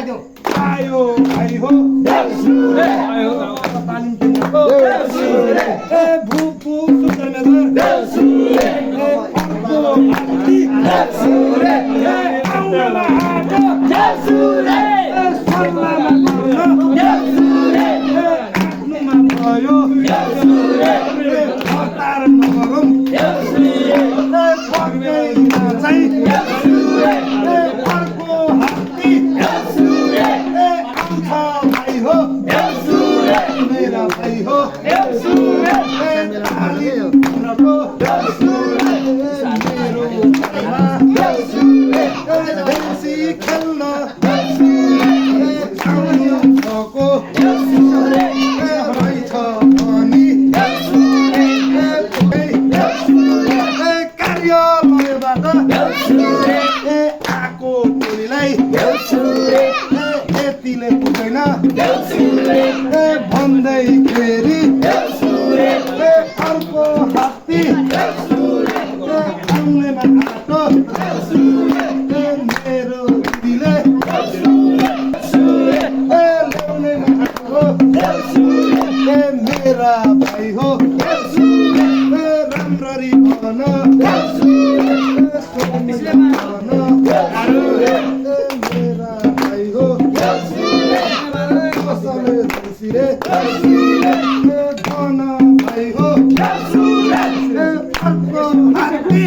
आयो भाइ हो तालिम दिनको भूपू भन्दै फेरि अर्को हात्ती आउनेमा आँटो मेरो दिदीले ल्याउनेमा आँटो मेरा भाइ हो राम्ररी भन मेरा भाइ हो कसले खुसीले धन भाइ हो अर्को हात्ती